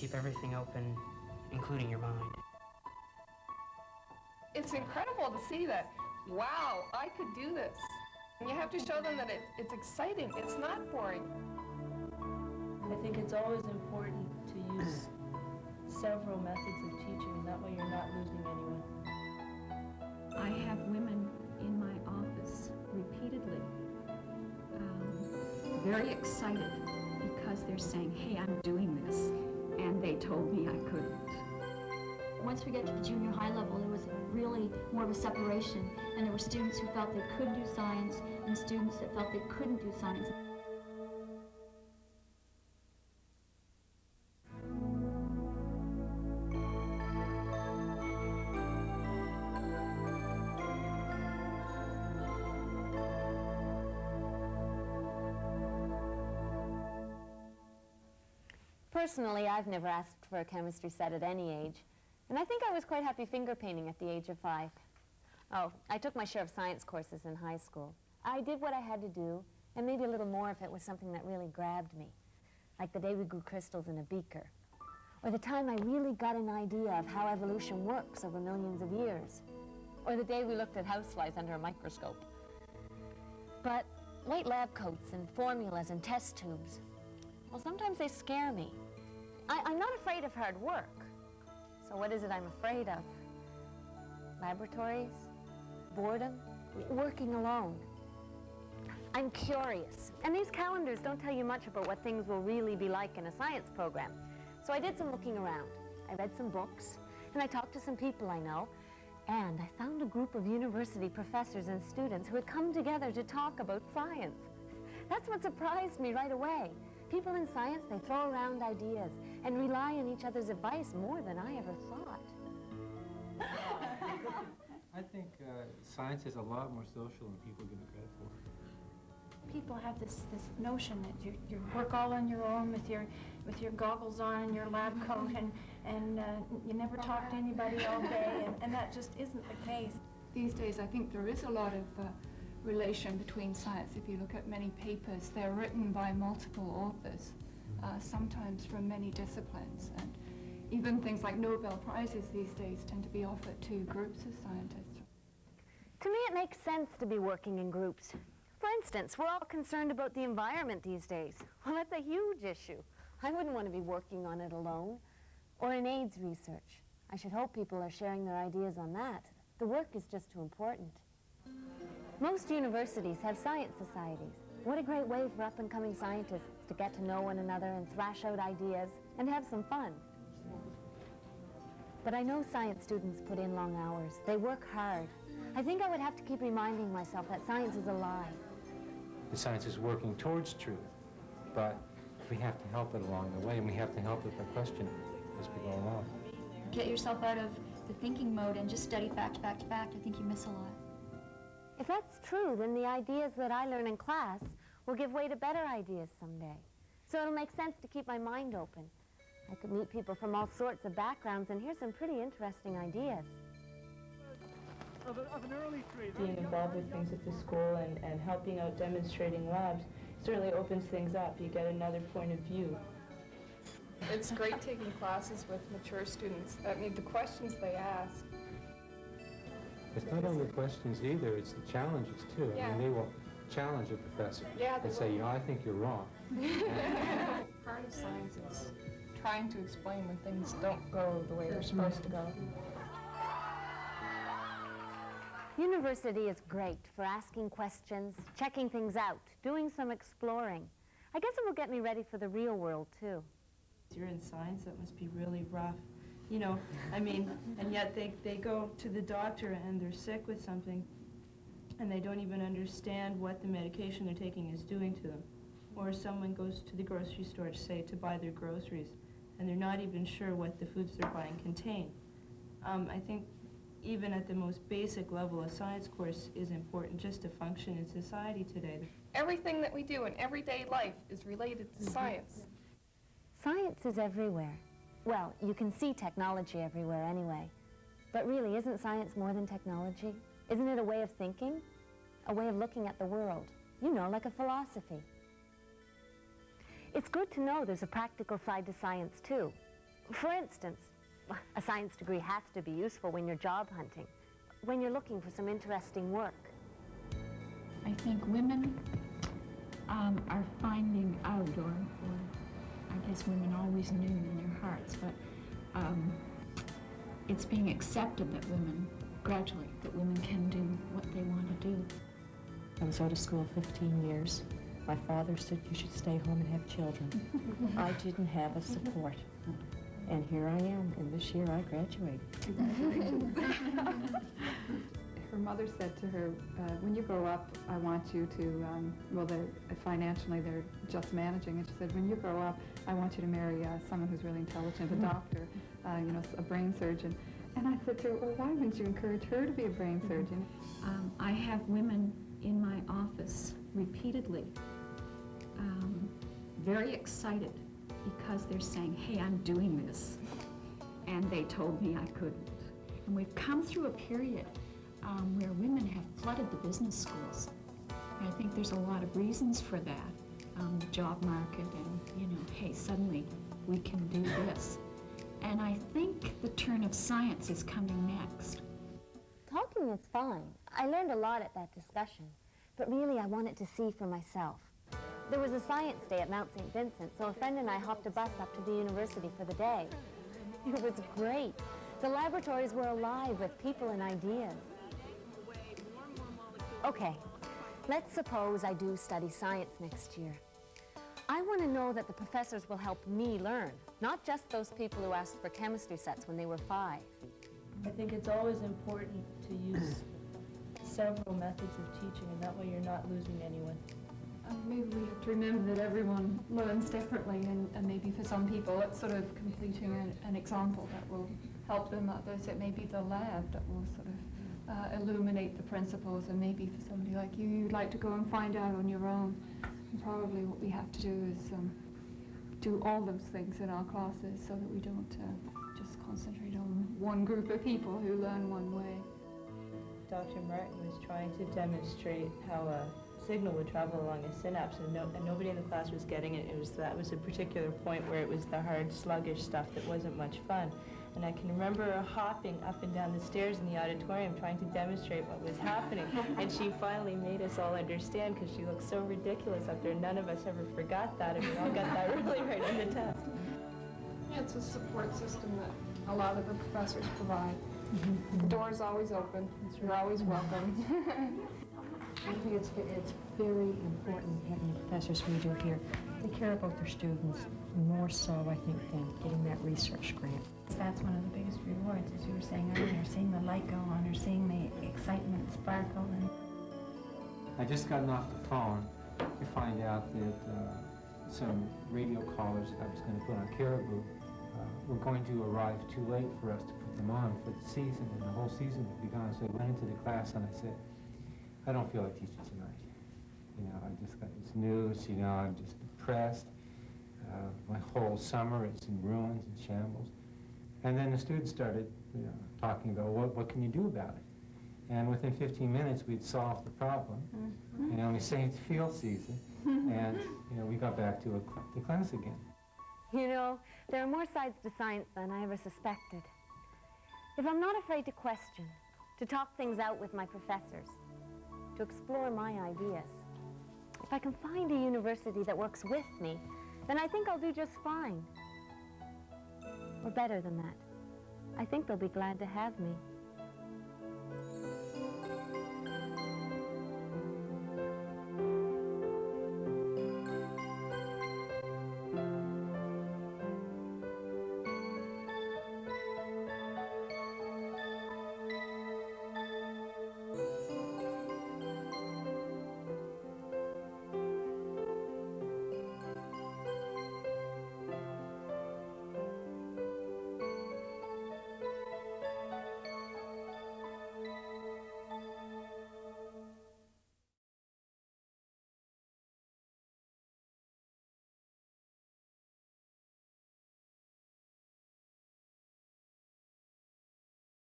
keep everything open, including your mind. It's incredible to see that, wow, I could do this. And you have to show them that it's exciting, it's not boring. I think it's always important to use several methods of teaching, and that way you're not losing anyone. I have women in my office repeatedly very excited because they're saying, hey, I'm doing this, and they told me I couldn't. Once we get to the junior high level, there was really more of a separation, and there were students who felt they could do science and students that felt they couldn't do science. Personally, I've never asked for a chemistry set at any age, and I think I was quite happy finger painting at the age of 5. Oh, I took my share of science courses in high school. I did what I had to do, and maybe a little more if it was something that really grabbed me, like the day we grew crystals in a beaker, or the time I really got an idea of how evolution works over millions of years, or the day we looked at houseflies under a microscope. But white lab coats and formulas and test tubes, well, sometimes they scare me. I'm not afraid of hard work. So what is it I'm afraid of? Laboratories? Boredom? Working alone? I'm curious. And these calendars don't tell you much about what things will really be like in a science program. So I did some looking around. I read some books, and I talked to some people I know, and I found a group of university professors and students who had come together to talk about science. That's what surprised me right away. People in science, they throw around ideas and rely on each other's advice more than I ever thought. I think science is a lot more social than people give it credit for. People have this notion that you work all on your own with your goggles on and your lab coat, and you never talk to anybody all day, and that just isn't the case. These days, I think there is a lot of relation between science. If you look at many papers, they're written by multiple authors, sometimes from many disciplines. And even things like Nobel Prizes these days tend to be offered to groups of scientists. To me, it makes sense to be working in groups. For instance, we're all concerned about the environment these days. Well, that's a huge issue. I wouldn't want to be working on it alone. Or in AIDS research. I should hope people are sharing their ideas on that. The work is just too important. Most universities have science societies. What a great way for up-and-coming scientists to get to know one another and thrash out ideas and have some fun. But I know science students put in long hours. They work hard. I think I would have to keep reminding myself that science is alive. The science is working towards truth, but we have to help it along the way, and we have to help it by questioning as we go along. Get yourself out of the thinking mode and just study fact, fact, fact. I think you miss a lot. If that's true, then the ideas that I learn in class will give way to better ideas someday. So it'll make sense to keep my mind open. I could meet people from all sorts of backgrounds and hear some pretty interesting ideas. Being involved with things at the school and helping out demonstrating labs certainly opens things up. You get another point of view. It's great taking classes with mature students. I mean, the questions they ask. It's not only questions either, it's the challenges too. Yeah. I mean, they will challenge a professor Yeah, and say, you know, I think you're wrong. Part of science is trying to explain when things don't go the way they're supposed to go. University is great for asking questions, checking things out, doing some exploring. I guess it will get me ready for the real world, too. You're in science, that must be really rough. You know, I mean, and yet they go to the doctor and they're sick with something, and they don't even understand what the medication they're taking is doing to them. Or someone goes to the grocery store, say, to buy their groceries, and they're not even sure what the foods they're buying contain. I think even at the most basic level, a science course is important just to function in society today. Everything that we do in everyday life is related to science. Science is everywhere. Well, you can see technology everywhere anyway. But really, isn't science more than technology? Isn't it a way of thinking? A way of looking at the world? You know, like a philosophy. It's good to know there's a practical side to science, too. For instance, a science degree has to be useful when you're job hunting, when you're looking for some interesting work. I think women are finding out, or I guess women always knew in their hearts, but it's being accepted that women, gradually, that women can do what they want to do. I was out of school 15 years. My father said you should stay home and have children. I didn't have a support. And here I am, and this year I graduated. Congratulations. Her mother said to her, when you grow up, I want you to, well, financially they're just managing, and she said, when you grow up, I want you to marry someone who's really intelligent, a doctor, you know, a brain surgeon. And I said to her, well, why wouldn't you encourage her to be a brain surgeon? I have women in my office repeatedly very excited because they're saying, hey, I'm doing this, and they told me I couldn't. And we've come through a period where women have flooded the business schools. And I think there's a lot of reasons for that. The job market and, you know, hey, suddenly we can do this. And I think the turn of science is coming next. Talking is fine. I learned a lot at that discussion, but really I wanted to see for myself. There was a science day at Mount Saint Vincent, so a friend and I hopped a bus up to the university for the day. It was great. The laboratories were alive with people and ideas. Okay, let's suppose I do study science next year. I want to know that the professors will help me learn, not just those people who asked for chemistry sets when they were 5. I think it's always important to use several methods of teaching, and that way you're not losing anyone. Maybe we have to remember that everyone learns differently, and maybe for some people it's sort of completing an example that will help them. Others, it may be the lab that will sort of illuminate the principles, and maybe for somebody like you, you'd like to go and find out on your own. And probably what we have to do is do all those things in our classes so that we don't just concentrate on one group of people who learn one way. Dr. Martin was trying to demonstrate how a signal would travel along a synapse, and nobody in the class was getting it. That was a particular point where it was the hard, sluggish stuff that wasn't much fun. And I can remember her hopping up and down the stairs in the auditorium trying to demonstrate what was happening. And she finally made us all understand because she looked so ridiculous up there. None of us ever forgot that, and we all got that really right on the test. Yeah, it's a support system that a lot of the professors provide. The door's always open. You're always welcome. I think it's very important having the professors we do here. They care about their students more so, I think, than getting that research grant. That's one of the biggest rewards, as you were saying earlier, seeing the light go on or seeing the excitement sparkle. And I just gotten off the phone to find out that some radio callers I was going to put on Caribou were going to arrive too late for us to put them on for the season, and the whole season would be gone. So I went into the class and I said, I don't feel like teaching tonight. You know, I just got this news, you know, I'm just depressed. My whole summer is in ruins and shambles. And then the students started, you know, talking about what can you do about it? And within 15 minutes, we'd solved the problem. You know, we saved the field season, and you know, we got back to the class again. You know, there are more sides to science than I ever suspected. If I'm not afraid to question, to talk things out with my professors, to explore my ideas, if I can find a university that works with me, then I think I'll do just fine. Or better than that, I think they'll be glad to have me.